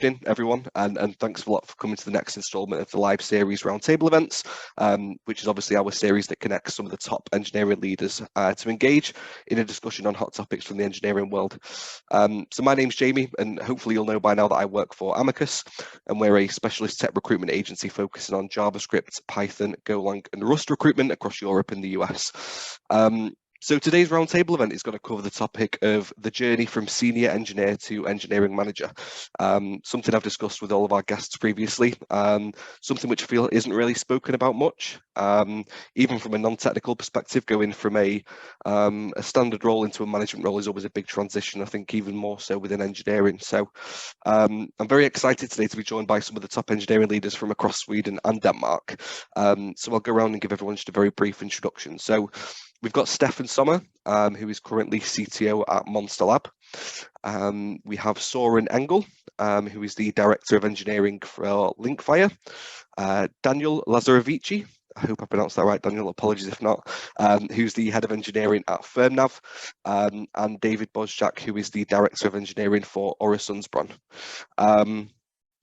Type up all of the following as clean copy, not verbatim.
evening, everyone, and thanks a lot for coming to the next instalment of the live series Roundtable events, which is obviously our series that connects some of the top engineering leaders to engage in a discussion on hot topics from the engineering world. So my name's Jamie, and hopefully you'll know by now that I work for Amicus, and we're a specialist tech recruitment agency focusing on JavaScript, Python, Golang, and Rust recruitment across Europe and the US. So today's roundtable event is going to cover the topic of the journey from senior engineer to engineering manager. Something I've discussed with all of our guests previously, something which I feel isn't really spoken about much, even from a non-technical perspective. Going from a standard role into a management role is always a big transition, I think even more so within engineering. So I'm very excited today to be joined by some of the top engineering leaders from across Sweden and Denmark. So I'll go around and give everyone just a very brief introduction. So we've got Steffen Sommer, who is currently CTO at Monstarlab. We have Søren Engel, who is the Director of Engineering for Linkfire. Daniel Lazarovici, I hope I pronounced that right, Daniel, apologies if not, who's the Head of Engineering at Firmnav, and David Božjak, who is the Director of Engineering for Øresundsbron.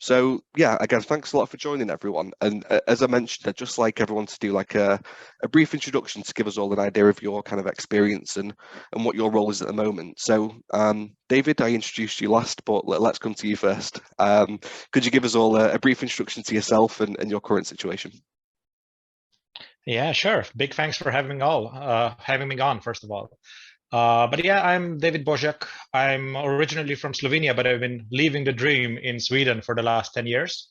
So yeah, again, thanks a lot for joining, everyone. And as I mentioned, I'd just like everyone to do like a brief introduction to give us all an idea of your kind of experience and what your role is at the moment. So David, I introduced you last, but let's come to you first. Could you give us all a brief introduction to yourself and your current situation? Yeah, sure. Big thanks for having me on, first of all. But yeah, I'm David Božjak. I'm originally from Slovenia, but I've been living the dream in Sweden for the last 10 years.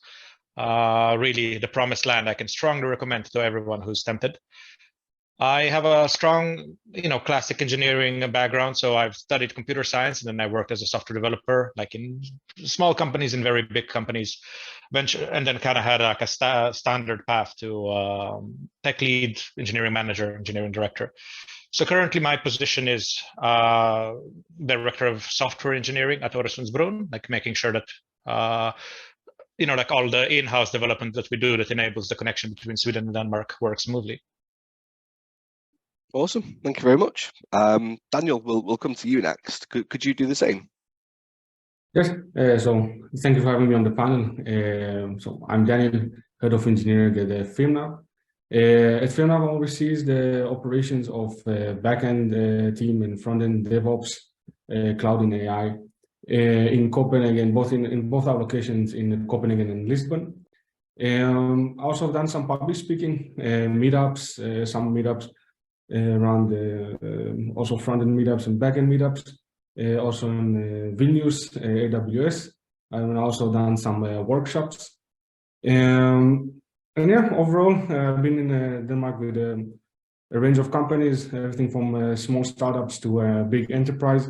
Really the promised land I can strongly recommend to everyone who's tempted. I have a strong, classic engineering background. So I've studied computer science, and then I worked as a software developer, like in small companies and very big companies, and then kind of had like a standard path to tech lead, engineering manager, engineering director. So currently my position is Director of Software Engineering at Øresundsbron, like making sure that, like all the in-house development that we do that enables the connection between Sweden and Denmark works smoothly. Awesome, thank you very much. Daniel, we'll come to you next. Could you do the same? Yes, so thank you for having me on the panel. So I'm Daniel, Head of Engineering at Firmnav. At Firmnav oversees the operations of backend team and front-end DevOps, cloud and AI in Copenhagen, in both our locations in Copenhagen and Lisbon. Also have done some public speaking meetups, some meetups around also front-end meetups and backend meetups, also in Vilnius, AWS. I've also done some workshops. And yeah, overall, I've been in Denmark with a range of companies, everything from small startups to big enterprise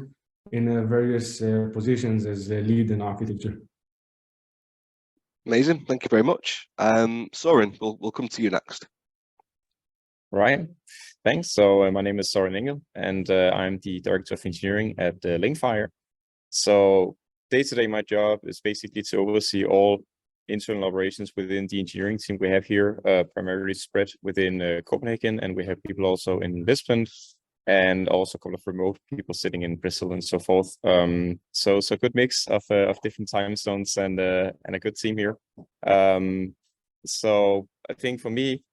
in various positions as a lead in architecture. Amazing, thank you very much. Søren, we'll come to you next. Right, thanks. So my name is Søren Engel, and I'm the Director of Engineering at Linkfire. So day-to-day, my job is basically to oversee all internal operations within the engineering team we have here, primarily spread within Copenhagen, and we have people also in Lisbon, and also a couple of remote people sitting in Brazil and so forth. So good mix of different time zones and a good team here. So I think for me,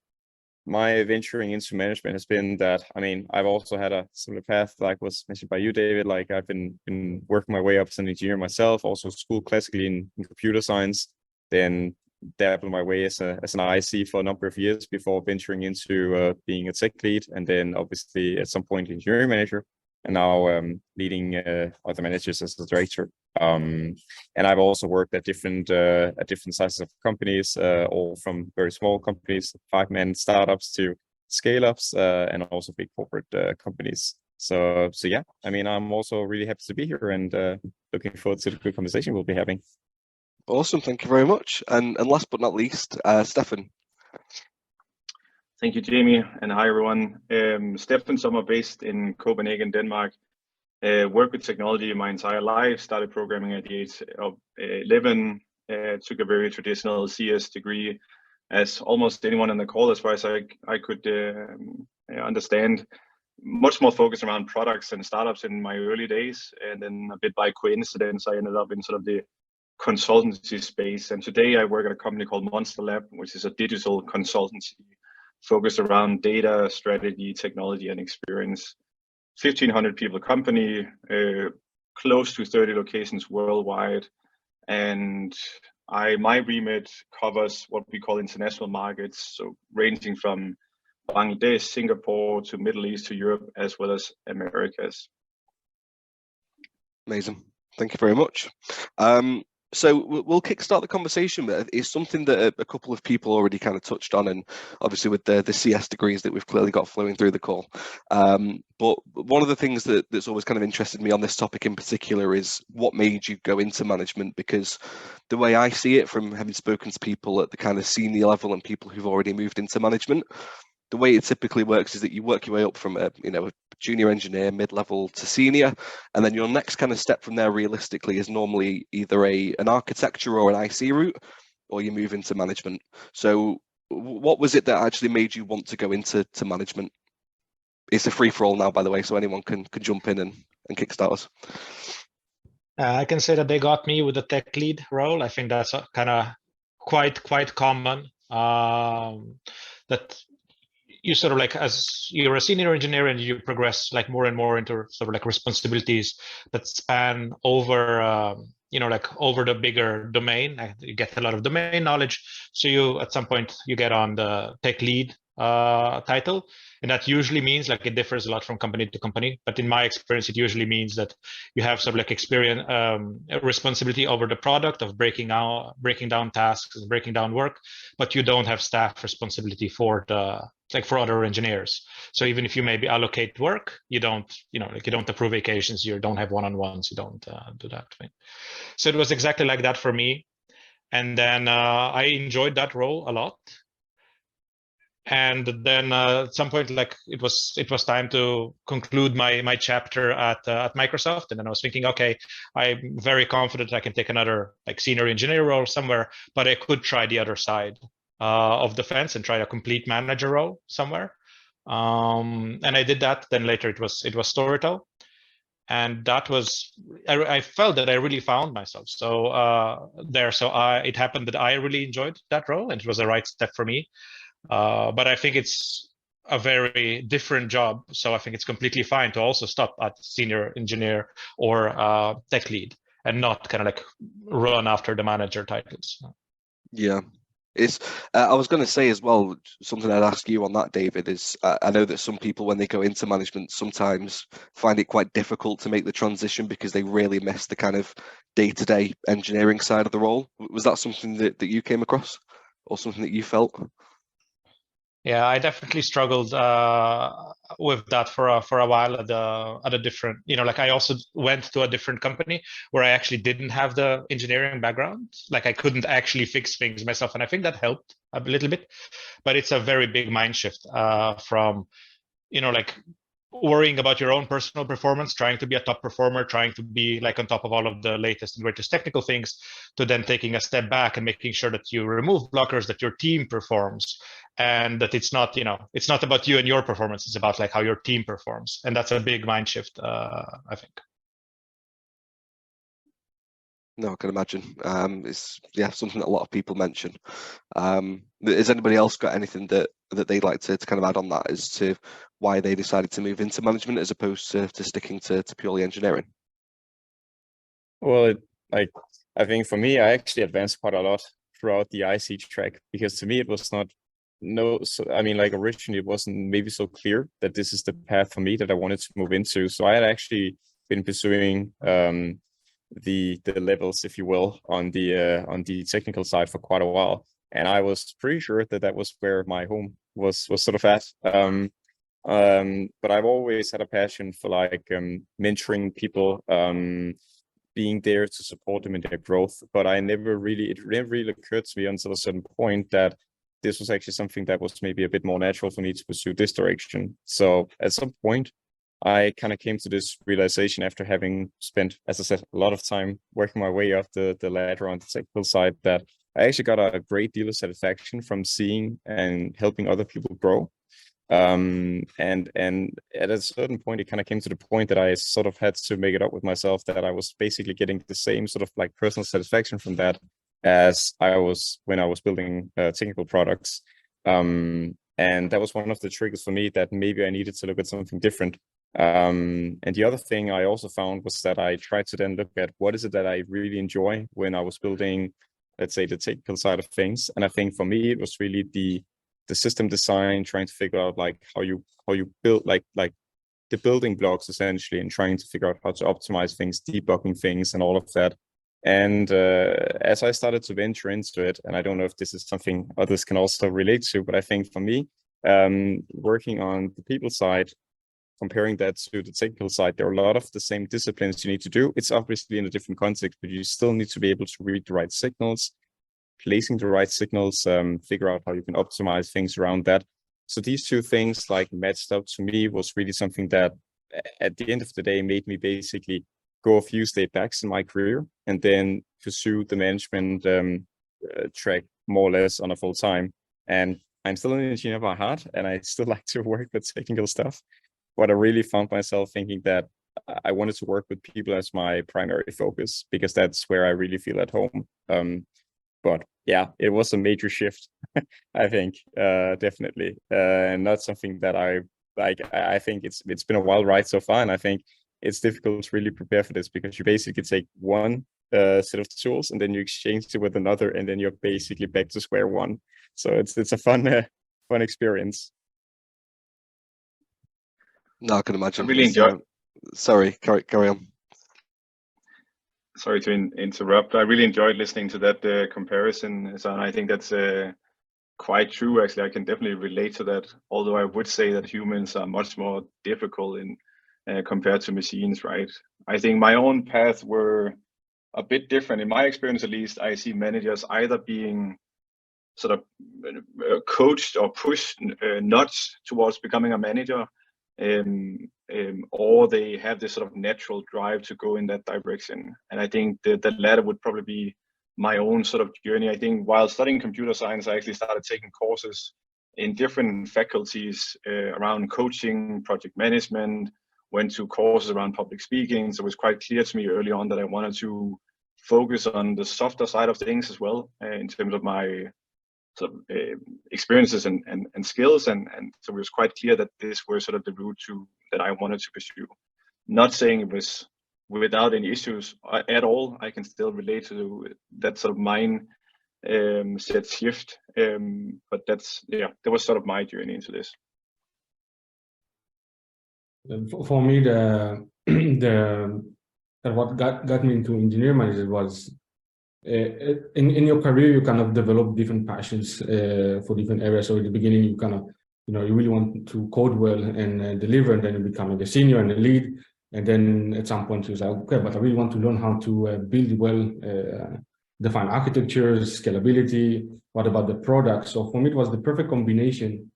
my venturing into management has been that, I've also had a similar path, like was mentioned by you, David. Like I've been working my way up as an engineer myself, also schooled classically in computer science, then dabbled my way as an IC for a number of years before venturing into being a tech lead, and then obviously at some point engineering manager, and now leading other managers as a director. And I've also worked at different sizes of companies, all from very small companies, 5-man startups, to scale-ups, and also big corporate companies. So yeah, I'm also really happy to be here and looking forward to the good conversation we'll be having. Awesome, thank you very much. And last but not least, Steffen. Thank you, Jamie, and hi everyone. Steffen Sommer, based in Copenhagen, Denmark. Worked with technology my entire life, started programming at the age of 11, took a very traditional CS degree, as almost anyone on the call, as far as I could understand. Much more focused around products and startups in my early days, and then a bit by coincidence, I ended up in sort of the consultancy space. And today I work at a company called Monstarlab, which is a digital consultancy focused around data, strategy, technology, and experience. 1,500 people company, close to 30 locations worldwide. And my remit covers what we call international markets, so ranging from Bangladesh, Singapore, to Middle East, to Europe, as well as Americas. Amazing. Thank you very much. So we'll kickstart the conversation, but it's something that a couple of people already kind of touched on, and obviously with the CS degrees that we've clearly got flowing through the call. But one of the things that's always kind of interested me on this topic in particular is what made you go into management, because the way I see it, from having spoken to people at the kind of senior level and people who've already moved into management, the way it typically works is that you work your way up from a junior engineer, mid-level to senior, and then your next kind of step from there realistically is normally either an architecture or an IC route, or you move into management. So what was it that actually made you want to go into management? It's a free-for-all now, by the way, so anyone can jump in and kickstart us. I can say that they got me with the tech lead role. I think that's kind of quite common. That you sort of like, as you're a senior engineer and you progress like more and more into sort of like responsibilities that span over, like over the bigger domain. You get a lot of domain knowledge. So you, at some point, you get on the tech lead title. And that usually means, like, it differs a lot from company to company, but in my experience, it usually means that you have sort of like experience, responsibility over the product of breaking down tasks and breaking down work, but you don't have staff responsibility for for other engineers. So even if you maybe allocate work, you don't, you don't approve vacations, you don't have one-on-ones, you don't do that thing. So it was exactly like that for me. And then I enjoyed that role a lot. And then at some point, like it was time to conclude my chapter at Microsoft. And then I was thinking, okay, I'm very confident I can take another like senior engineer role somewhere, but I could try the other side of the fence and try a complete manager role somewhere. And I did that. Then later it was Storytel, and that was, I felt that I really found myself. So it happened that I really enjoyed that role, and it was the right step for me. But I think it's a very different job. So I think it's completely fine to also stop at senior engineer or tech lead and not kind of like run after the manager titles. Yeah. I was going to say as well, something I'd ask you on that, David, is I know that some people, when they go into management, sometimes find it quite difficult to make the transition because they really miss the kind of day-to-day engineering side of the role. Was that something that you came across, or something that you felt? Yeah, I definitely struggled with that for a while at a different, like I also went to a different company where I actually didn't have the engineering background. Like I couldn't actually fix things myself. And I think that helped a little bit, but it's a very big mind shift from, like worrying about your own personal performance, trying to be a top performer, trying to be like on top of all of the latest and greatest technical things, to then taking a step back and making sure that you remove blockers, that your team performs, and that it's not, it's not about you and your performance, it's about like how your team performs. And that's a big mind shift, I think. No, I can imagine. It's something that a lot of people mention. Has anybody else got anything that they'd like to kind of add on that as to why they decided to move into management as opposed to sticking to purely engineering? Well, I think for me, I actually advanced quite a lot throughout the IC track, because to me it was originally it wasn't maybe so clear that this is the path for me that I wanted to move into. So I had actually been pursuing the levels, if you will, on the technical side for quite a while, and I was pretty sure that was where my home was sort of at. But I've always had a passion for like mentoring people, being there to support them in their growth. But it never really occurred to me until a certain point that this was actually something that was maybe a bit more natural for me to pursue this direction. So at some point, I kind of came to this realization after having spent, as I said, a lot of time working my way up the ladder on the technical side, that I actually got a great deal of satisfaction from seeing and helping other people grow. And at a certain point, it kind of came to the point that I sort of had to make it up with myself that I was basically getting the same sort of like personal satisfaction from that as I was when I was building technical products. And that was one of the triggers for me that maybe I needed to look at something different. And the other thing I also found was that I tried to then look at what is it that I really enjoy when I was building, let's say, the technical side of things. And I think for me, it was really the system design, trying to figure out like how you build like the building blocks essentially, and trying to figure out how to optimize things, debugging things, and all of that. And as I started to venture into it, and I don't know if this is something others can also relate to, but I think for me, working on the people side, comparing that to the technical side, there are a lot of the same disciplines you need to do. It's obviously in a different context, but you still need to be able to read the right signals, placing the right signals, figure out how you can optimize things around that. So these two things like matched up to me was really something that at the end of the day made me basically go a few step backs in my career and then pursue the management track more or less on a full time. And I'm still an engineer by heart, and I still like to work with technical stuff. But I really found myself thinking that I wanted to work with people as my primary focus, because that's where I really feel at home. But yeah, it was a major shift, I think, definitely, and not something that I like. I think it's been a wild ride so far, and I think it's difficult to really prepare for this, because you basically take one set of tools and then you exchange it with another, and then you're basically back to square one. So it's a fun experience. No, I can imagine. I really enjoyed. Sorry, carry on. Sorry to interrupt. I really enjoyed listening to that comparison, Søren. I think that's quite true. Actually, I can definitely relate to that. Although I would say that humans are much more difficult in compared to machines, right? I think my own path were a bit different. In my experience, at least, I see managers either being sort of coached or pushed, nudged towards becoming a manager, or they have this sort of natural drive to go in that direction. And I think that the latter would probably be my own sort of journey. I think while studying computer science, I actually started taking courses in different faculties around coaching, project management, went to courses around public speaking. So it was quite clear to me early on that I wanted to focus on the softer side of things as well, in terms of my sort of experiences and skills, and so it was quite clear that this was sort of the route that I wanted to pursue. Not saying it was without any issues at all. I can still relate to that sort of mindset shift, but that was sort of my journey into this. For me, what got me into engineering management was in your career, you kind of develop different passions for different areas. So at the beginning, you kind of, you really want to code well and deliver, and then you become a senior and a lead. And then at some point, you say, okay, but I really want to learn how to build well, define architectures, scalability. What about the product? So for me, it was the perfect combination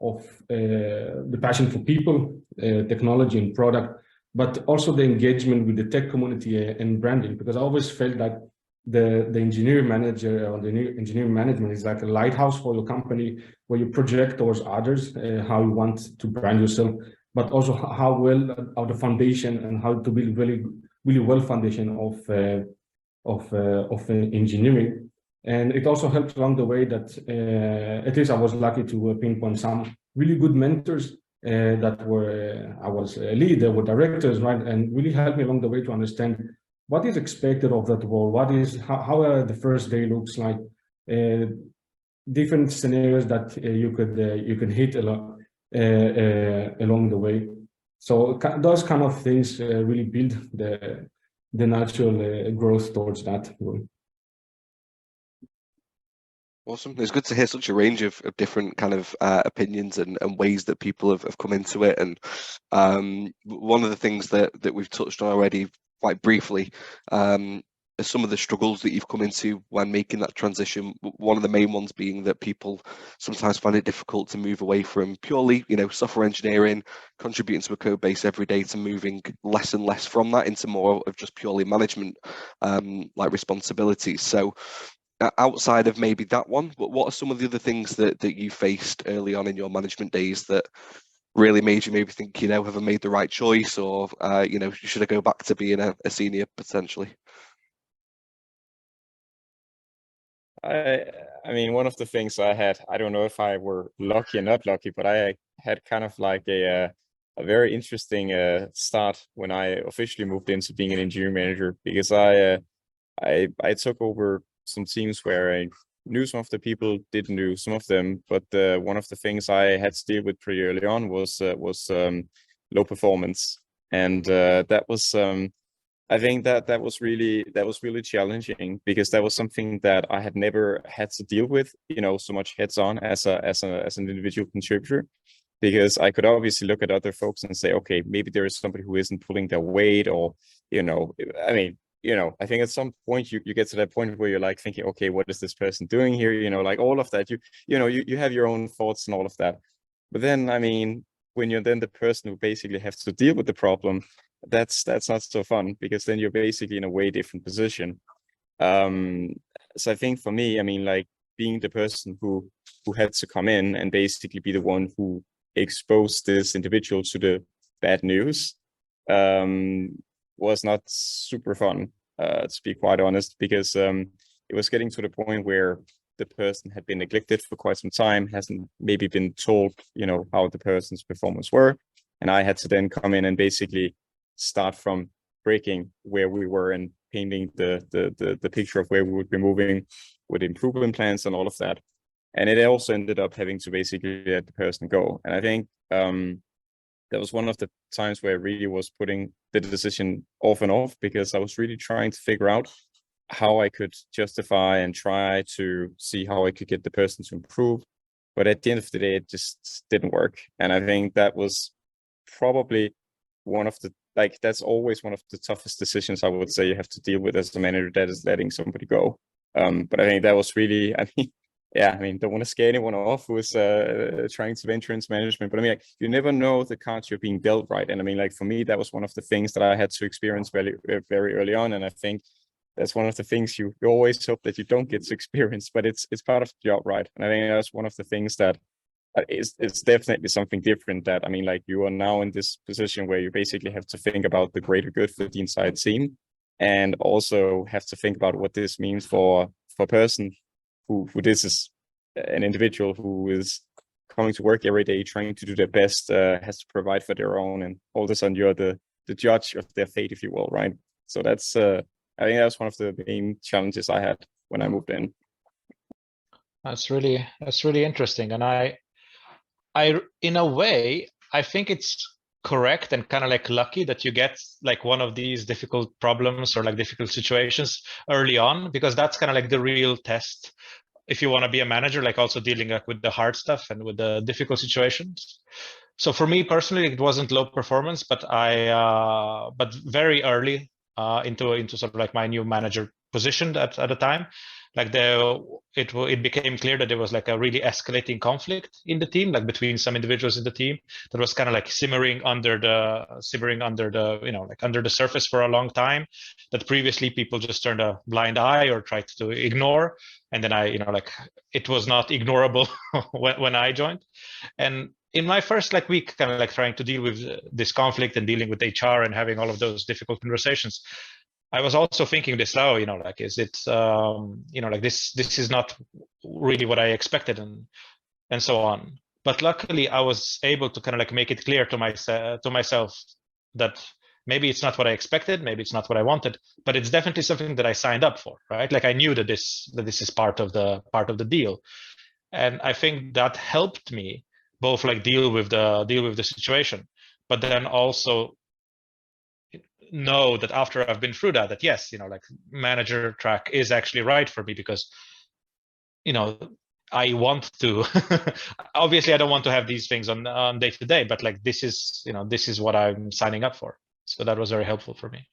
of the passion for people, technology and product, but also the engagement with the tech community and branding, because I always felt that the engineering manager or the engineering management is like a lighthouse for your company, where you project towards others how you want to brand yourself, but also how well the foundation and how to build really well foundation of engineering. And it also helped along the way that at least I was lucky to pinpoint some really good mentors that were I was a lead, they were directors, right, and really helped me along the way to understand what is expected of that role, how the first day looks like, different scenarios that you can hit along the way. So those kind of things really build the natural growth towards that role. Awesome. It's good to hear such a range of different kind of opinions and ways that people have come into it. And one of the things that we've touched on already quite briefly are some of the struggles that you've come into when making that transition. One of the main ones being that people sometimes find it difficult to move away from purely, software engineering, contributing to a code base every day, to moving less and less from that into more of just purely management like responsibilities. So outside of maybe that one, but what are some of the other things that you faced early on in your management days that really made you maybe think, have I made the right choice, or should I go back to being a senior potentially? I mean, one of the things I had, I don't know if I were lucky or not lucky, but I had kind of like a very interesting start when I officially moved into being an engineering manager, because I took over some teams where I knew some of the people, didn't know some of them, but one of the things I had to deal with pretty early on was low performance, and that was I think that was really challenging, because that was something that I had never had to deal with, so much heads on as an individual contributor, because I could obviously look at other folks and say, okay, maybe there is somebody who isn't pulling their weight, or I mean, I think at some point you get to that point where you're like thinking, okay, what is this person doing here? Like all of that, you have your own thoughts and all of that. But then, I mean, when you're then the person who basically has to deal with the problem, that's not so fun, because then you're basically in a way different position. So I think for me, I mean, like being the person who had to come in and basically be the one who exposed this individual to the bad news was not super fun, to be quite honest, because it was getting to the point where the person had been neglected for quite some time, hasn't maybe been told, how the person's performance were, and I had to then come in and basically start from breaking where we were and painting the picture of where we would be moving with improvement plans and all of that. And it also ended up having to basically let the person go. And I think that was one of the times where I really was putting the decision off and off, because I was really trying to figure out how I could justify and try to see how I could get the person to improve. But at the end of the day, it just didn't work. And I think that was probably one of the, that's always one of the toughest decisions I would say you have to deal with as a manager, that is letting somebody go. But I think that was really, don't want to scare anyone off who is trying to venture into management, but I mean, you never know the cards you're being dealt, right? And I mean, for me, that was one of the things that I had to experience very, very early on. And I think that's one of the things you always hope that you don't get to experience, but it's part of the job, right? And I think that's one of the things that it's definitely something different, that, I mean, you are now in this position where you basically have to think about the greater good for the entire team, and also have to think about what this means for a person who this is an individual who is coming to work every day, trying to do their best, has to provide for their own, and all of a sudden you're the judge of their fate, if you will, right? So that's, I think that's one of the main challenges I had when I moved in. That's really interesting. And I, in a way, I think it's correct and kind of lucky that you get one of these difficult problems or difficult situations early on, because that's kind of the real test if you want to be a manager, also dealing with the hard stuff and with the difficult situations. So for me personally, it wasn't low performance, but but very early into sort of my new manager position at the time, it became clear that there was a really escalating conflict in the team, between some individuals in the team, that was kind of simmering under the under the surface for a long time, that previously people just turned a blind eye or tried to ignore, and then it was not ignorable when I joined. And in my first week, kind of trying to deal with this conflict and dealing with HR and having all of those difficult conversations, I was also thinking this now, is it, this is not really what I expected, and so on. But luckily, I was able to kind of make it clear to myself that maybe it's not what I expected, maybe it's not what I wanted, but it's definitely something that I signed up for, right? I knew that this is part of the deal, and I think that helped me both deal with the situation, but then also know that after I've been through that yes, manager track is actually right for me, because I want to obviously I don't want to have these things on day to day, but this is what I'm signing up for. So that was very helpful for me.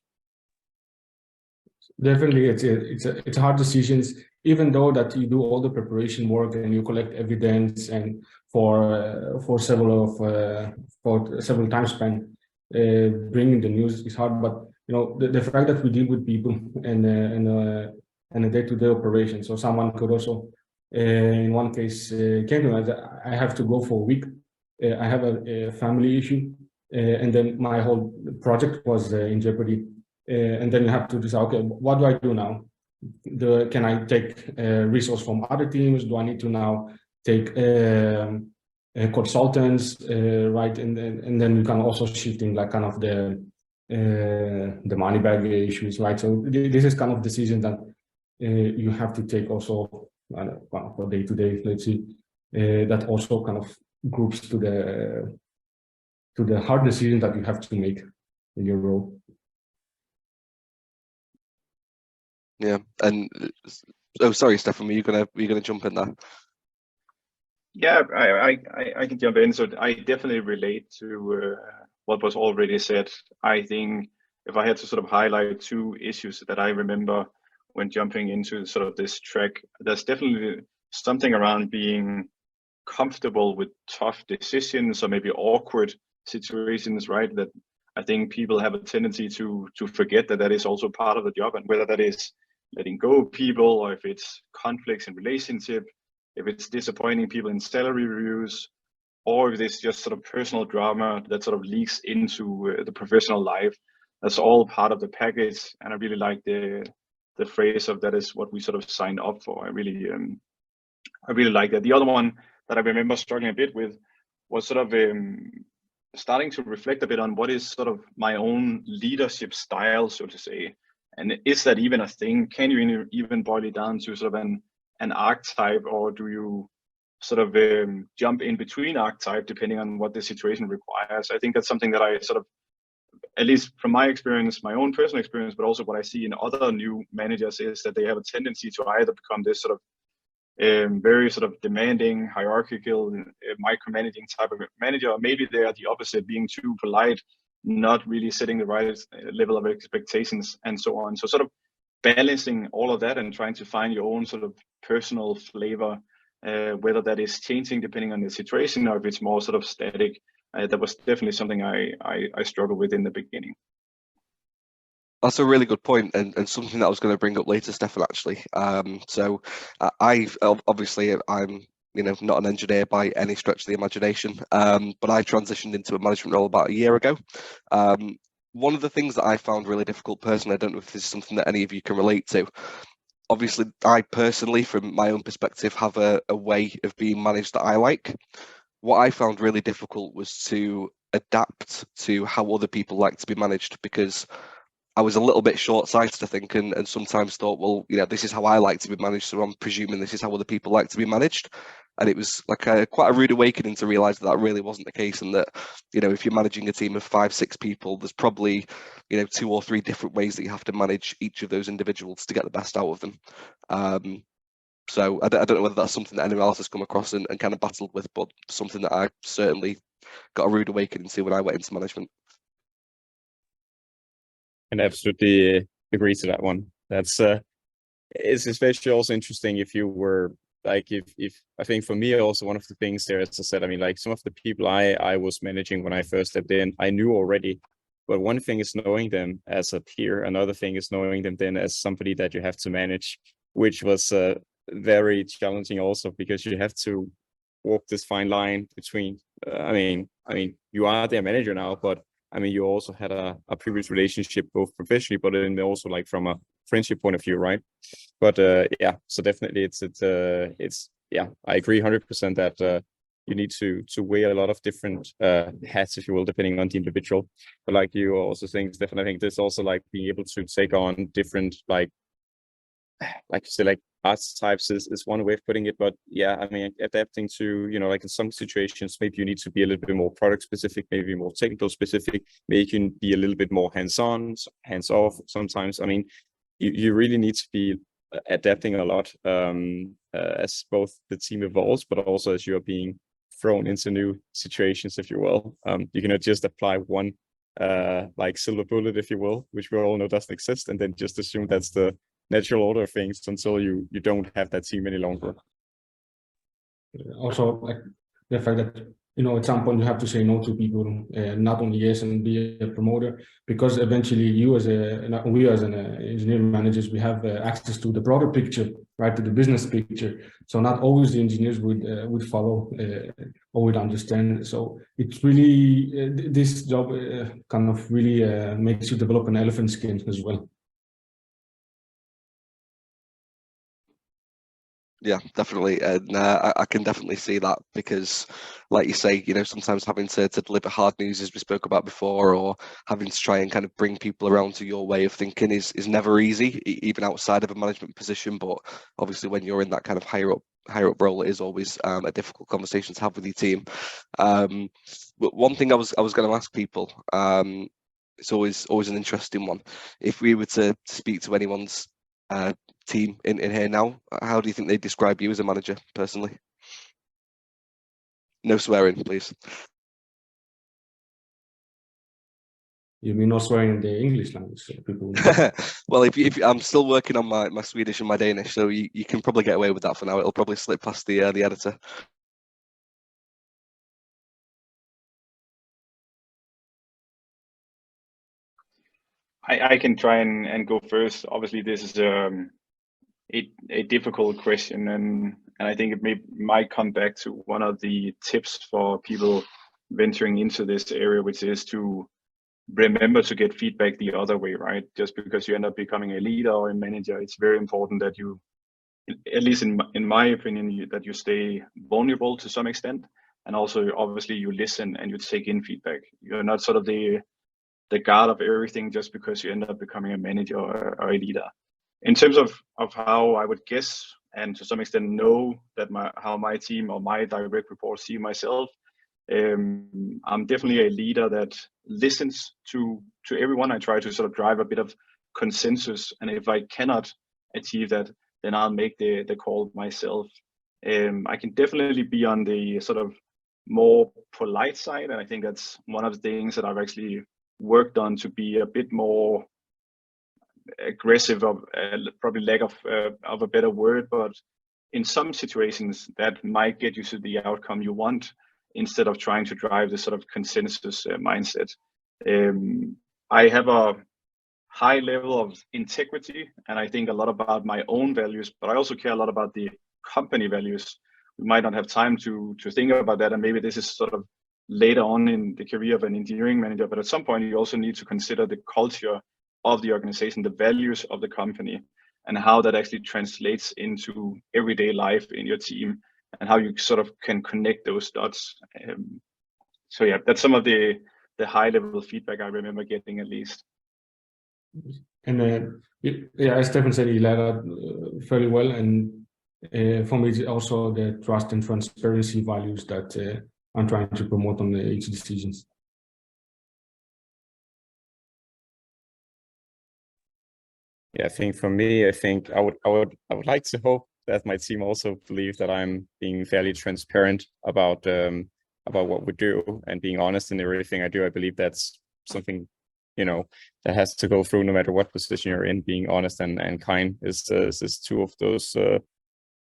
Definitely, it's hard decisions, even though that you do all the preparation work and you collect evidence, and for several time span, bringing the news is hard. But the fact that we deal with people and and the day-to-day operation. So someone could also, in one case, came to me, I have to go for a week. I have a family issue, and then my whole project was in jeopardy. And then you have to decide, okay, what do I do now? Can I take resource from other teams? Do I need to now take consultants, right? And then you can also shifting like kind of the money bag issues, right? So this is kind of decision that you have to take also for day to day. Let's see, that also kind of groups to the hard decision that you have to make in your role. Yeah, and oh, sorry, Steffen, were you gonna jump in there? Yeah, I can jump in. So I definitely relate to what was already said. I think if I had to sort of highlight two issues that I remember when jumping into sort of this track, there's definitely something around being comfortable with tough decisions or maybe awkward situations, right? That I think people have a tendency to forget that is also part of the job, and whether that is letting go of people, or if it's conflicts in relationship, if it's disappointing people in salary reviews, or if it's just sort of personal drama that sort of leaks into the professional life. That's all part of the package, and I really like the phrase of that is what we sort of signed up for. I really like that. The other one that I remember struggling a bit with was sort of starting to reflect a bit on what is sort of my own leadership style, so to say. And is that even a thing? Can you even boil it down to sort of an archetype, or do you sort of jump in between archetype depending on what the situation requires? I think that's something that I sort of, at least from my experience, my own personal experience, but also what I see in other new managers, is that they have a tendency to either become this sort of very sort of demanding, hierarchical, micromanaging type of manager, or maybe they are the opposite, being too polite, not really setting the right level of expectations, and so on. So sort of balancing all of that and trying to find your own sort of personal flavor, whether that is changing depending on the situation or if it's more sort of static. That was definitely something I struggled with in the beginning. That's a really good point, and something that I was going to bring up later, Steffen, actually. So obviously I'm not an engineer by any stretch of the imagination, but I transitioned into a management role about a year ago. One of the things that I found really difficult personally, I don't know if this is something that any of you can relate to. Obviously, I personally, from my own perspective, have a way of being managed that I like. What I found really difficult was to adapt to how other people like to be managed, because I was a little bit short-sighted, I think, and sometimes thought, well, this is how I like to be managed, so I'm presuming this is how other people like to be managed. And it was like quite a rude awakening to realise that really wasn't the case, and that, if you're managing a team of 5-6 people, there's probably, 2 or 3 different ways that you have to manage each of those individuals to get the best out of them. So I don't know whether that's something that anyone else has come across and kind of battled with, but something that I certainly got a rude awakening to when I went into management. And absolutely agree to that one. That's it's especially also interesting if you were like, if I think for me also one of the things there, as I said, I mean, like some of the people I was managing when I first stepped in, I knew already, but one thing is knowing them as a peer, another thing is knowing them then as somebody that you have to manage, which was very challenging also, because you have to walk this fine line between I mean you are their manager now, but I mean, you also had a previous relationship, both professionally, but then also like from a friendship point of view, right? But yeah, so definitely it's yeah, I agree 100% that you need to wear a lot of different hats, if you will, depending on the individual. But like you were also saying, Steffen, I think there's also like being able to take on different like you say, like archetypes is one way of putting it, but yeah, I mean, adapting to, like in some situations, maybe you need to be a little bit more product specific, maybe more technical specific, maybe you can be a little bit more hands-on, hands-off sometimes. I mean, you really need to be adapting a lot as both the team evolves, but also as you're being thrown into new situations, if you will. You cannot just apply one like silver bullet, if you will, which we all know doesn't exist, and then just assume that's the natural order of things until you don't have that team any longer. Also, like the fact that at some point you have to say no to people, not only yes and be a promoter, because eventually we as an engineering managers, we have access to the broader picture, right, to the business picture. So not always the engineers would follow or would understand. So it's really this job kind of really makes you develop an elephant skin as well. Yeah, definitely, and I can definitely see that, because, like you say, sometimes having to deliver hard news, as we spoke about before, or having to try and kind of bring people around to your way of thinking is never easy, even outside of a management position. But obviously, when you're in that kind of higher up role, it is always a difficult conversation to have with your team. But one thing I was going to ask people, it's always an interesting one. If we were to speak to anyone's team in here now, how do you think they describe you as a manager personally? No swearing, please. You mean no swearing in the English language? So people Well, if I'm still working on my Swedish and my Danish, so you can probably get away with that for now. It'll probably slip past the editor. I can try and go first. Obviously, this is a difficult question, and I think it might come back to one of the tips for people venturing into this area, which is to remember to get feedback the other way, right? Just because you end up becoming a leader or a manager, it's very important that you, at least in my opinion, that you stay vulnerable to some extent, and also obviously you listen and you take in feedback. You're not sort of the guard of everything just because you end up becoming a manager or a leader. In terms of how I would guess, and to some extent know that how my team or my direct reports see myself, I'm definitely a leader that listens to everyone. I try to sort of drive a bit of consensus, and if I cannot achieve that, then I'll make the call myself. I can definitely be on the sort of more polite side, and I think that's one of the things that I've actually worked on, to be a bit more aggressive, of probably lack of a better word, but in some situations that might get you to the outcome you want, instead of trying to drive this sort of consensus mindset. I have a high level of integrity, and I think a lot about my own values, but I also care a lot about the company values. We might not have time to think about that, and maybe this is sort of later on in the career of an engineering manager, but at some point you also need to consider the culture of the organization, the values of the company, and how that actually translates into everyday life in your team, and how you sort of can connect those dots. So yeah, that's some of the high level feedback I remember getting, at least. And yeah, as Steffen said, he led out fairly well, and for me, it's also the trust and transparency values that I'm trying to promote on each decisions. Yeah, I think for me, I would like to hope that my team also believes that I'm being fairly transparent about what we do and being honest in everything I do. I believe that's something, that has to go through no matter what position you're in. Being honest and kind is two of those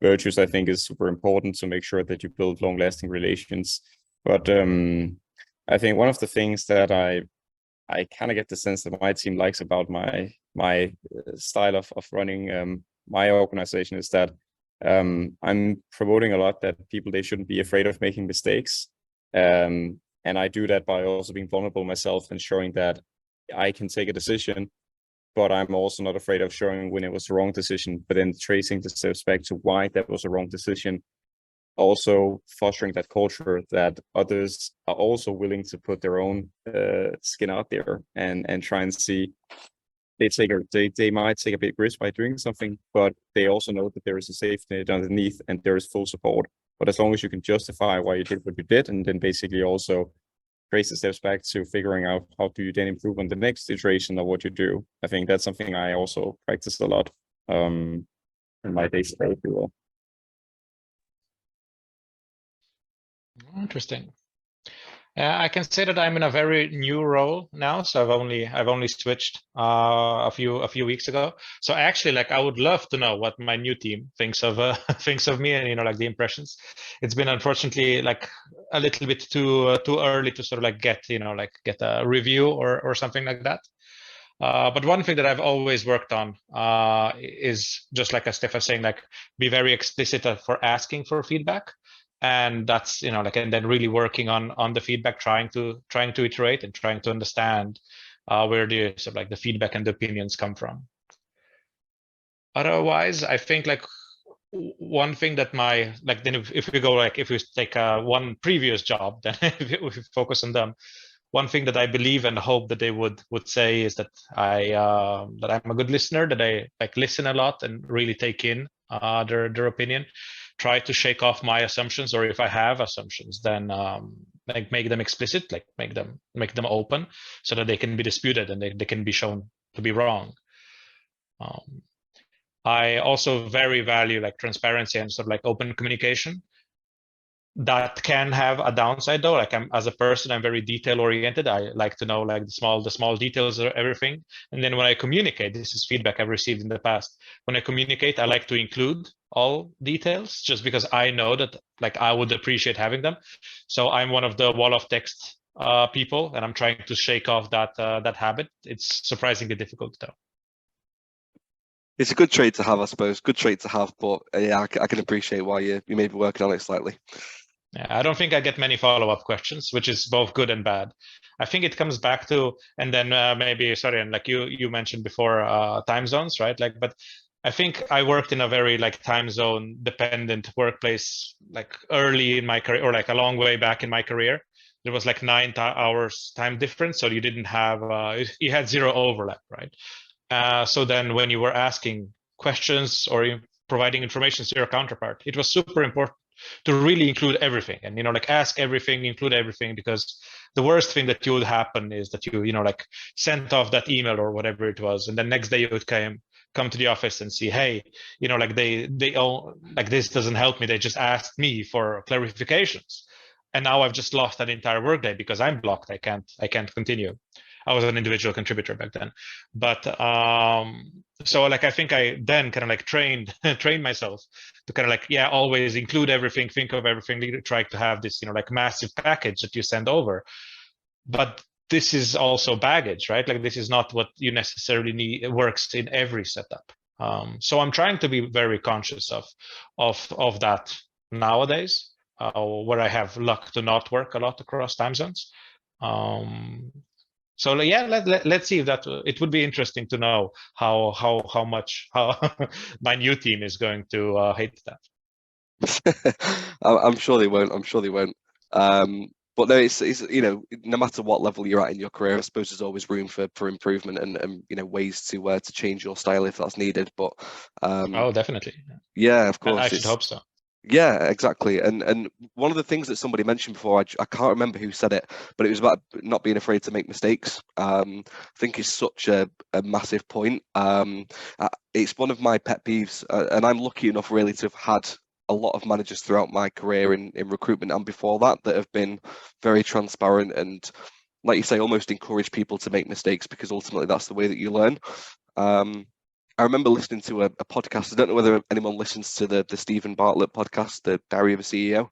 virtues I think is super important to make sure that you build long-lasting relations. But I think one of the things that I kind of get the sense that my team likes about my style of running my organization is that I'm promoting a lot that people, they shouldn't be afraid of making mistakes. And I do that by also being vulnerable myself and showing that I can take a decision, but I'm also not afraid of showing when it was the wrong decision, but then tracing the steps back to why that was a wrong decision. Also fostering that culture that others are also willing to put their own skin out there and try and see. They might take a big risk by doing something, but they also know that there is a safety net underneath and there is full support. But as long as you can justify why you did what you did, and then basically also trace the steps back to figuring out how do you then improve on the next iteration of what you do, I think that's something I also practice a lot in my day-to-day, if you will. Interesting. I can say that I'm in a very new role now, so I've only switched a few weeks ago. So actually, like, I would love to know what my new team thinks of thinks of me, and like the impressions. It's been unfortunately like a little bit too early to sort of like get get a review or something like that. But one thing that I've always worked on is just like as Steph was saying, like be very explicit for asking for feedback. And that's and then really working on the feedback, trying to iterate and trying to understand where the sort of like the feedback and the opinions come from. Otherwise, I think like one thing that then if we go like if we take one previous job, then if we focus on them, one thing that I believe and hope that they would say is that I'm a good listener, that I like listen a lot and really take in their opinion. Try to shake off my assumptions, or if I have assumptions, then like make them explicit, like make them open, so that they can be disputed and they can be shown to be wrong. I also very value like transparency and sort of like open communication. That can have a downside though. Like as a person, I'm very detail oriented. I like to know like the small details of everything. And then when I communicate, this is feedback I've received in the past. When I communicate, I like to include all details just because I know that like I would appreciate having them. So I'm one of the wall of text people, and I'm trying to shake off that habit. It's surprisingly difficult though. It's a good trait to have, I suppose. Good trait to have, but yeah, I can appreciate why you may be working on it slightly. Yeah, I don't think I get many follow-up questions, which is both good and bad. I think it comes back to, and then maybe, sorry, and like you mentioned before, time zones, right? Like, but I think I worked in a very like time zone dependent workplace, like early in my career, or like a long way back in my career. There was like 9 hours time difference, so you didn't have, you had zero overlap, right? So then when you were asking questions or providing information to your counterpart, it was super important to really include everything, and like ask everything, include everything, because the worst thing that would happen is that you like sent off that email or whatever it was, and the next day you would come to the office and see, hey, like they all like this doesn't help me, they just asked me for clarifications, and now I've just lost that entire workday because I'm blocked. I can't continue. I was an individual contributor back then, but so like I think I then kind of like trained myself to kind of like, yeah, always include everything, think of everything, try to have this like massive package that you send over. But this is also baggage, right? Like this is not what you necessarily need. Works in every setup. So I'm trying to be very conscious of that nowadays, where I have luck to not work a lot across time zones. So yeah, let's see if that it would be interesting to know how much my new team is going to hate that. I'm sure they won't. I'm sure they won't. But no, it's no matter what level you're at in your career, I suppose there's always room for improvement and ways to change your style if that's needed. But oh, definitely. Yeah, of course. I should hope so. Yeah, exactly. And one of the things that somebody mentioned before, I can't remember who said it, but it was about not being afraid to make mistakes. I think it's such a massive point. It's one of my pet peeves, and I'm lucky enough really to have had a lot of managers throughout my career in recruitment and before that have been very transparent and, like you say, almost encourage people to make mistakes, because ultimately that's the way that you learn. I remember listening to a podcast. I don't know whether anyone listens to the Stephen Bartlett podcast, the Diary of a CEO.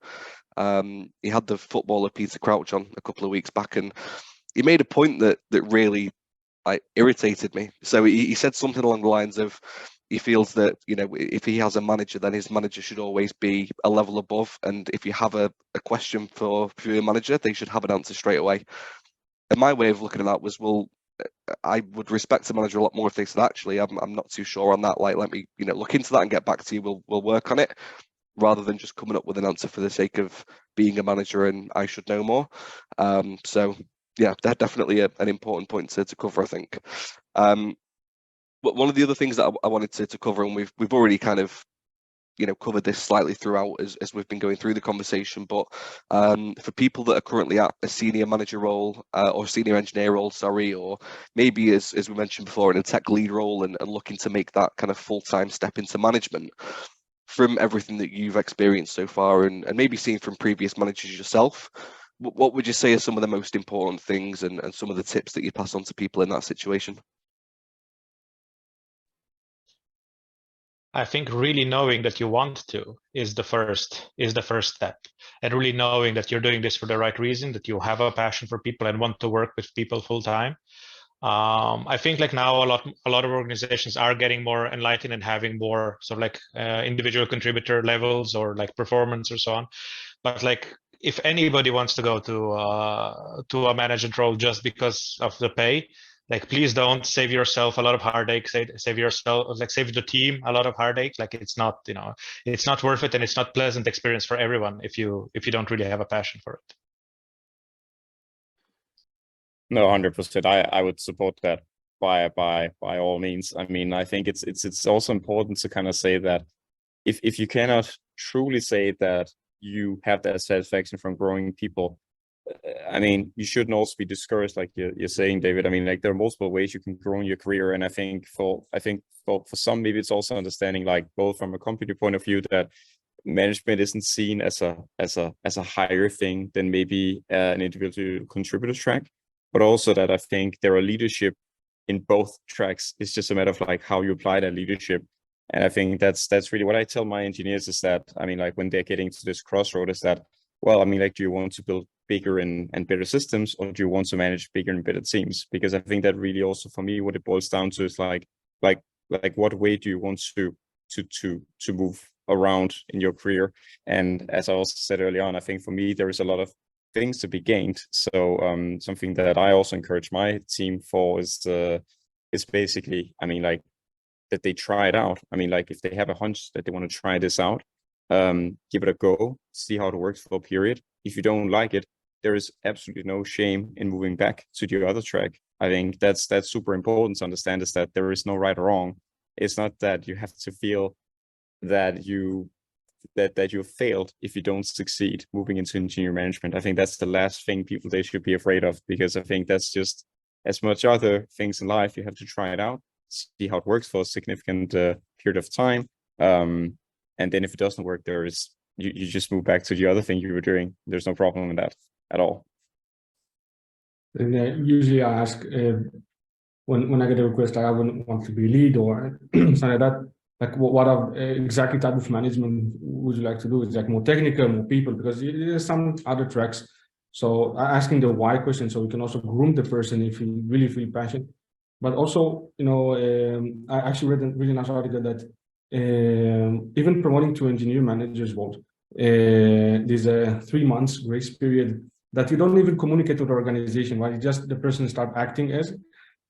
He had the footballer Peter Crouch on a couple of weeks back, and he made a point that really irritated me. So he said something along the lines of, he feels that if he has a manager, then his manager should always be a level above, and if you have a question for your manager, they should have an answer straight away. And my way of looking at that was, well, I would respect the manager a lot more if they said, actually, I'm not too sure on that. Like, let me look into that and get back to you. We'll work on it, rather than just coming up with an answer for the sake of being a manager and I should know more. So yeah, that's definitely an important point to cover, I think. But one of the other things that I wanted to cover, and we've already kind of covered this slightly throughout as we've been going through the conversation, but for people that are currently at a senior manager role or senior engineer role, sorry, or maybe as we mentioned before, in a tech lead role and looking to make that kind of full-time step into management, from everything that you've experienced so far and maybe seen from previous managers yourself, What would you say are some of the most important things and some of the tips that you pass on to people in that situation? I think really knowing that you want to is the first step, and really knowing that you're doing this for the right reason, that you have a passion for people and want to work with people full time. I think like now a lot of organizations are getting more enlightened and having more sort of like individual contributor levels or like performance or so on. But like if anybody wants to go to a management role just because of the pay, like please don't. Save yourself a lot of heartache. Save yourself, like save the team a lot of heartache. Like it's not, you know, it's not worth it, and it's not pleasant experience for everyone if you don't really have a passion for it. No, 100%. I would support that by all means. I mean, I think it's also important to kind of say that if you cannot truly say that you have that satisfaction from growing people, I mean, you shouldn't also be discouraged, like you're saying, David. I mean, like there are multiple ways you can grow in your career, and I think for some, maybe it's also understanding, like both from a company point of view, that management isn't seen as a higher thing than maybe an individual contributor track, but also that I think there are leadership in both tracks. It's just a matter of like how you apply that leadership. And I think that's really what I tell my engineers is that, I mean, like when they're getting to this crossroad, is that, well, I mean, like, do you want to build bigger and better systems, or do you want to manage bigger and better teams? Because I think that really also for me, what it boils down to is like what way do you want to move around in your career? And as I also said early on, I think for me, there is a lot of things to be gained. So something that I also encourage my team for is basically, I mean, like, that they try it out. I mean, like if they have a hunch that they want to try this out, give it a go, see how it works for a period. If you don't like it, there is absolutely no shame in moving back to the other track. I think that's super important to understand, is that there is no right or wrong. It's not that you have to feel that you failed if you don't succeed moving into engineering management. I think that's the last thing people they should be afraid of, because I think that's just as much other things in life. You have to try it out, see how it works for a significant period of time, and then if it doesn't work, you just move back to the other thing you were doing. There's no problem with that at all. And usually I ask when I get a request, I wouldn't want to be lead or something like that. Like what exactly type of management would you like to do? Is like more technical, more people? Because there's some other tracks. So asking the why question, so we can also groom the person if you really feel passionate. But also, you know, I actually read a really nice article that even promoting to engineer managers role, there's a 3 months grace period that you don't even communicate with the organization, right? Just the person start acting as,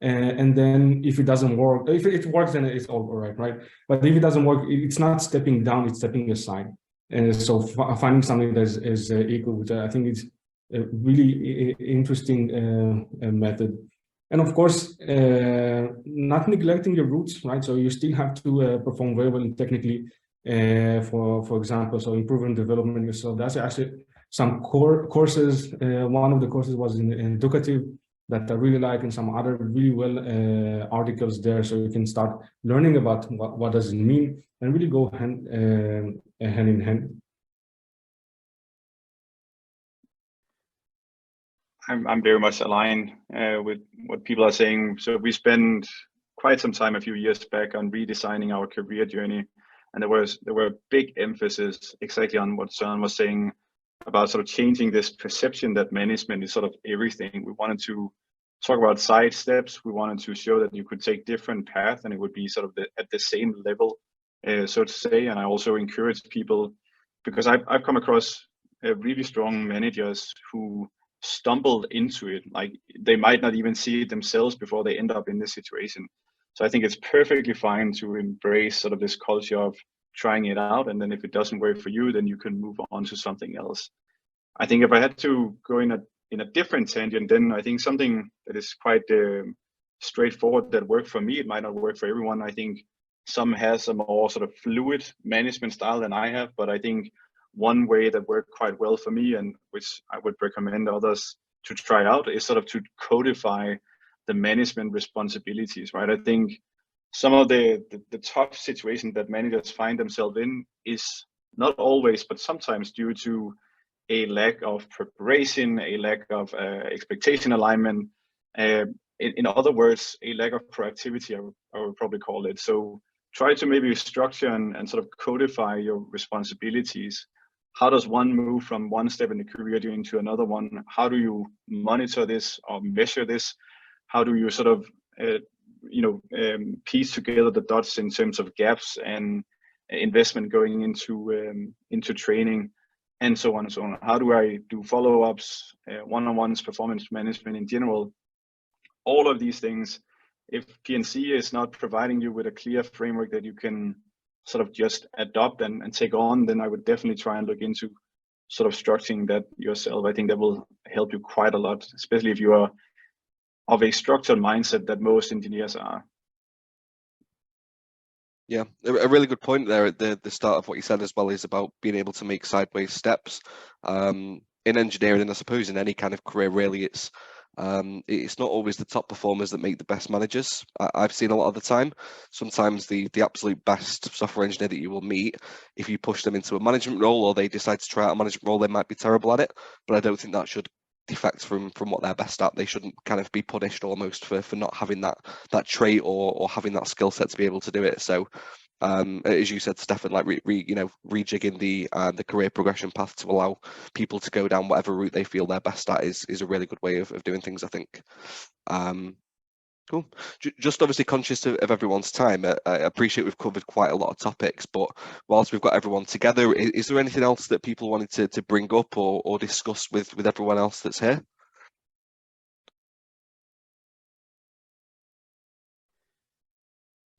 and then if it doesn't work, if it works, then it's all right, right? But if it doesn't work, it's not stepping down, it's stepping aside. And so finding something that is equal, which I think is a really interesting method. And of course, not neglecting your roots, right? So you still have to perform very well technically, for example, so improving development yourself. That's actually some core courses. One of the courses was in educative that I really like, and some other really well articles there. So you can start learning about what does it mean, and really go hand in hand. I'm very much aligned with what people are saying. So we spent quite some time a few years back on redesigning our career journey, and there were big emphasis exactly on what Søren was saying about sort of changing this perception that management is sort of everything. We wanted to talk about side steps. We wanted to show that you could take different paths and it would be sort of at the same level, so to say. And I also encourage people, because I've come across really strong managers who stumbled into it. Like they might not even see it themselves before they end up in this situation. So I think it's perfectly fine to embrace sort of this culture of trying it out, and then if it doesn't work for you, then you can move on to something else. I think if I had to go in a different tangent, then I think something that is quite straightforward that worked for me, it might not work for everyone. I think some has a more sort of fluid management style than I have, but I think one way that worked quite well for me, and which I would recommend others to try out, is sort of to codify the management responsibilities, right? I think some of the tough situations that managers find themselves in is not always, but sometimes due to a lack of preparation, a lack of expectation alignment. In other words, a lack of proactivity, I would probably call it. So try to maybe structure and sort of codify your responsibilities. How does one move from one step in the career journey to another one? How do you monitor this or measure this? How do you sort of piece together the dots in terms of gaps and investment going into training, and so on and so on? How do I do follow-ups, one-on-ones, performance management in general? All of these things, if PNC is not providing you with a clear framework that you can sort of just adopt and take on, then I would definitely try and look into sort of structuring that yourself. I think that will help you quite a lot, especially if you are of a structured mindset that most engineers are. Yeah, a really good point there at the start of what you said as well is about being able to make sideways steps. In engineering, and I suppose in any kind of career, really, it's not always the top performers that make the best managers. I've seen a lot of the time. Sometimes the absolute best software engineer that you will meet, if you push them into a management role or they decide to try out a management role, they might be terrible at it. But I don't think that should defect from what they're best at. They shouldn't kind of be punished almost for not having that trait or having that skill set to be able to do it. So as you said, Steffen, like rejigging the career progression path to allow people to go down whatever route they feel they're best at is a really good way of doing things, I think. Cool. Just obviously conscious of everyone's time. I appreciate we've covered quite a lot of topics, but whilst we've got everyone together, is there anything else that people wanted to bring up or discuss with everyone else that's here?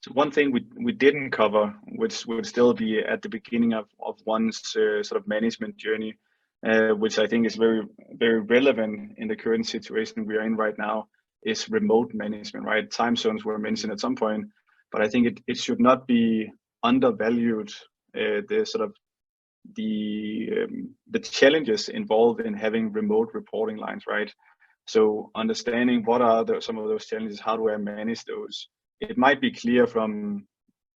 So one thing we didn't cover, which would still be at the beginning of one's sort of management journey, which I think is very, very relevant in the current situation we are in right now, is remote management, right? Time zones were mentioned at some point, but I think it should not be undervalued, the sort of the challenges involved in having remote reporting lines, right? So understanding what are some of those challenges, how do I manage those? It might be clear from,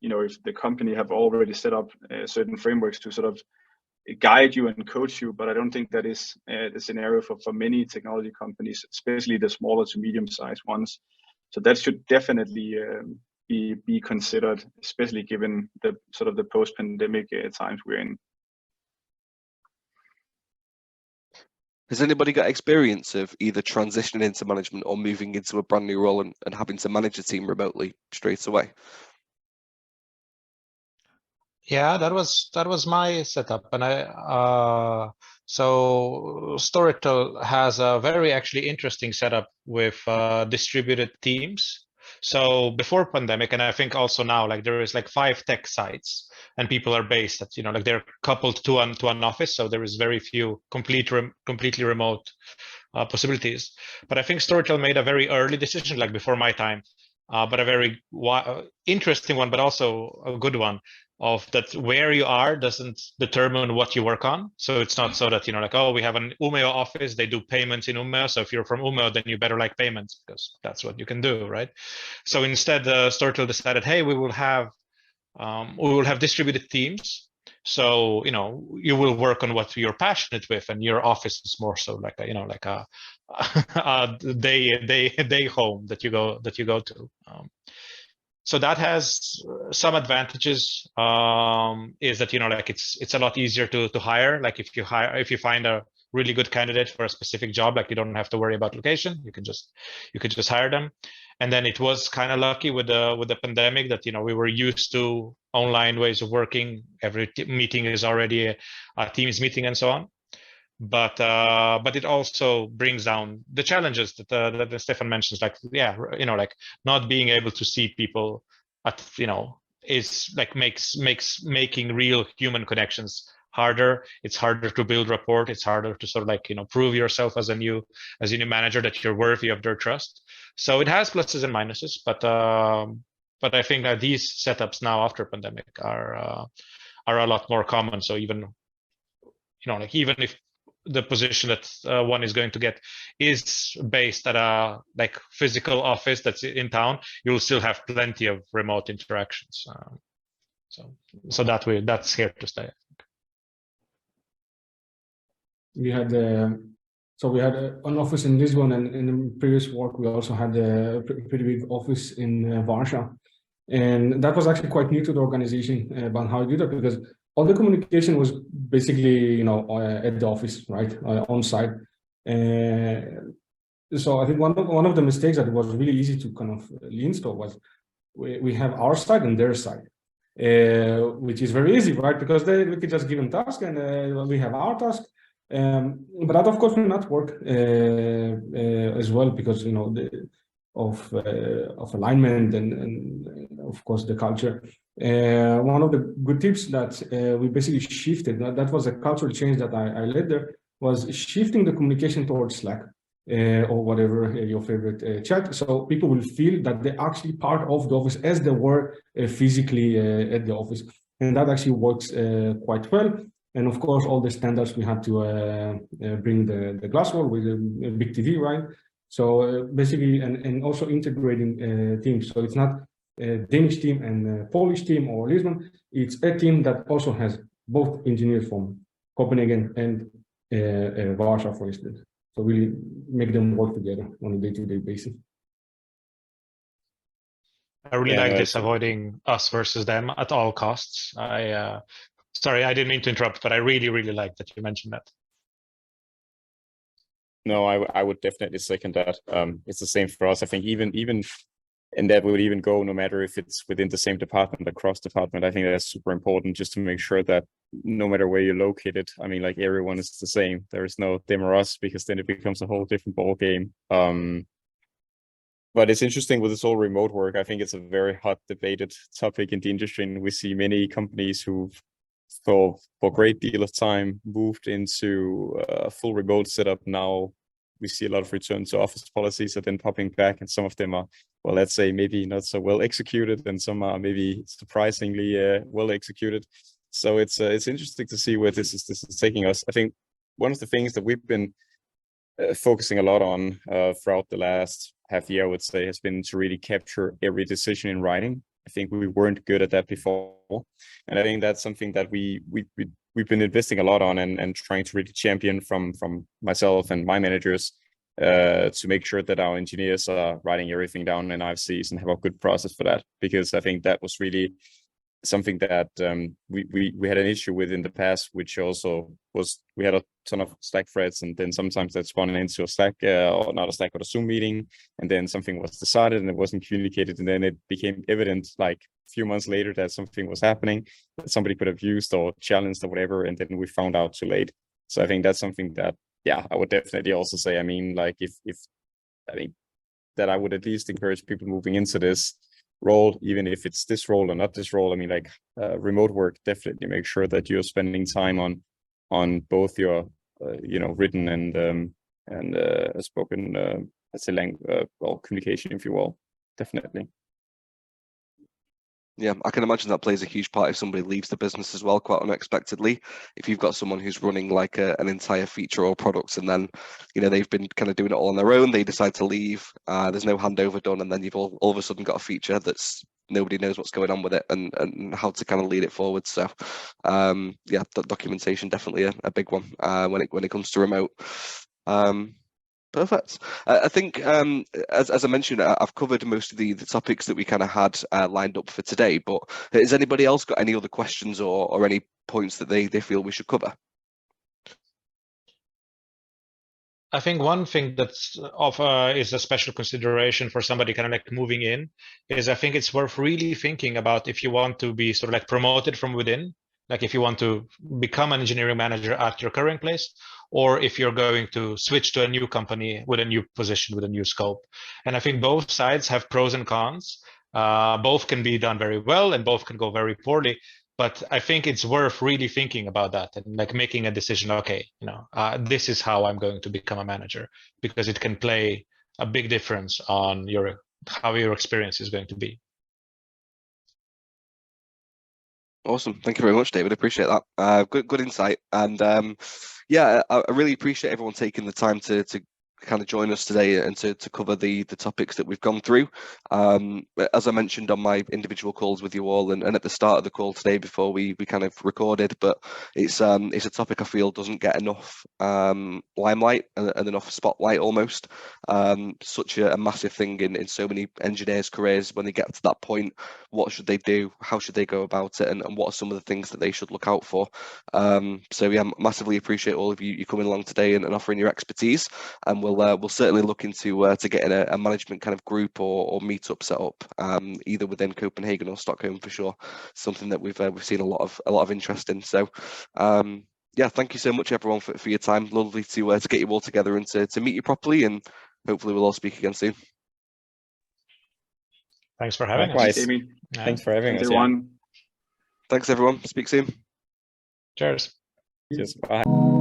if the company have already set up certain frameworks to sort of guide you and coach you, but I don't think that is the scenario for many technology companies, especially the smaller to medium-sized ones. So that should definitely be considered, especially given the sort of the post-pandemic times we're in. Has anybody got experience of either transitioning into management or moving into a brand new role and having to manage a team remotely straight away? Yeah, that was my setup, and so Storytel has a very actually interesting setup with distributed teams. So before pandemic, and I think also now, like there is like 5 tech sites, and people are based at, like they're coupled to an office, so there is very few completely remote possibilities. But I think Storytel made a very early decision, like before my time, but a very interesting one, but also a good one, of that where you are doesn't determine what you work on. So it's not so that, like, oh, we have an Umeå office, they do payments in Umeå. So if you're from Umeå, then you better like payments because that's what you can do, right? So instead, Storytel decided, hey, we will have distributed teams. So, you will work on what you're passionate with, and your office is more so like a, a day home that you go to. So that has some advantages. Is that like it's a lot easier to hire. Like if you find a really good candidate for a specific job, like you don't have to worry about location. You can just hire them. And then it was kind of lucky with the pandemic that we were used to online ways of working. Every meeting is already a Teams meeting and so on. But it also brings down the challenges that Steffen mentions, like like not being able to see people at is like makes making real human connections harder. It's harder to build rapport. It's harder to sort of like prove yourself as a new manager that you're worthy of their trust. So it has pluses and minuses, but I think that these setups now after pandemic are a lot more common. So even like even if the position that one is going to get is based at a like physical office that's in town, you'll still have plenty of remote interactions. So that's here to stay. we had an office in Lisbon, and in the previous work we also had a pretty big office in Warsaw, and that was actually quite new to the organization about how to do that, because all the communication was basically at the office, right, on site. So I think one of the mistakes that was really easy to kind of install was we have our side and their side, which is very easy, right? Because we could just give them task, and we have our task. But that of course will not work as well, because of alignment and of course the culture. One of the good tips that we basically shifted, that was a cultural change that I led there, was shifting the communication towards Slack or whatever your favorite chat, so people will feel that they're actually part of the office as they were physically at the office, and that actually works quite well. And of course, all the standards, we had to bring the glass wall with a big TV, right? So basically, and also integrating teams. So it's not a Danish team and a Polish team or Lisbon. It's a team that also has both engineers from Copenhagen and Warsaw, for instance. So really make them work together on a day-to-day basis. I really like this avoiding us versus them at all costs. Sorry, I didn't mean to interrupt, but I really, really like that you mentioned that. No, I would definitely second that. It's the same for us. I think even and that would even go no matter if it's within the same department, across department. I think that's super important, just to make sure that no matter where you're located, I mean, like, everyone is the same. There is no them or us, because then it becomes a whole different ball game. But it's interesting with this whole remote work. I think it's a very hot debated topic in the industry, and we see many companies who've for a great deal of time moved into a full remote setup. Now we see a lot of return to office policies are then popping back, and some of them are, well, let's say maybe not so well executed, and some are maybe surprisingly well executed. So it's interesting to see where this is taking us. I think one of the things that we've been focusing a lot on throughout the last half year, I would say, has been to really capture every decision in writing. I think we weren't good at that before, and I think that's something that we've been investing a lot on, and trying to really champion from myself and my managers to make sure that our engineers are writing everything down in IFCs and have a good process for that. Because I think that was really something that we had an issue with in the past, which also was, we had a ton of Slack threads, and then sometimes that spun into a Slack or not a Slack, but a Zoom meeting, and then something was decided and it wasn't communicated, and then it became evident like a few months later that something was happening that somebody could have used or challenged or whatever, and then we found out too late. So I think that's something that, yeah, I would definitely also say, I mean, like, if I think that I would at least encourage people moving into this role, even if it's this role or not this role. I mean, like, remote work, definitely make sure that you're spending time on both your written and spoken let's say communication, if you will. Definitely. Yeah, I can imagine that plays a huge part if somebody leaves the business as well, quite unexpectedly. If you've got someone who's running like an entire feature or product, and then they've been kind of doing it all on their own, they decide to leave, there's no handover done, and then you've all of a sudden got a feature that's nobody knows what's going on with it and how to kind of lead it forward. So yeah, documentation definitely a big one when it comes to remote. Perfect. I think, as I mentioned, I've covered most of the topics that we kind of had lined up for today, but has anybody else got any other questions or any points that they feel we should cover? I think one thing that's is a special consideration for somebody kind of like moving in is, I think it's worth really thinking about if you want to be sort of like promoted from within, like if you want to become an engineering manager at your current place, or if you're going to switch to a new company with a new position, with a new scope. And I think both sides have pros and cons. Both can be done very well and both can go very poorly. But I think it's worth really thinking about that and like making a decision. Okay, this is how I'm going to become a manager, because it can play a big difference on how your experience is going to be. Awesome. Thank you very much, David. I appreciate that. Good insight. And yeah, I really appreciate everyone taking the time to kind of join us today and to cover the topics that we've gone through. As I mentioned on my individual calls with you all and at the start of the call today before we kind of recorded, but it's a topic I feel doesn't get enough limelight and enough spotlight almost. Such a massive thing in so many engineers' careers when they get to that point. What should they do? How should they go about it? And what are some of the things that they should look out for? So yeah, massively appreciate all of you coming along today and offering your expertise. And we'll certainly look into to getting a management kind of group or meetup set up, either within Copenhagen or Stockholm for sure. Something that we've seen a lot of interest in. So yeah, thank you so much everyone for your time. Lovely to get you all together and to meet you properly, and hopefully we'll all speak again soon. Thanks for having Likewise. us. Amy. Thanks for having us. Everyone. Thanks everyone. Speak soon. Cheers. Cheers. Bye.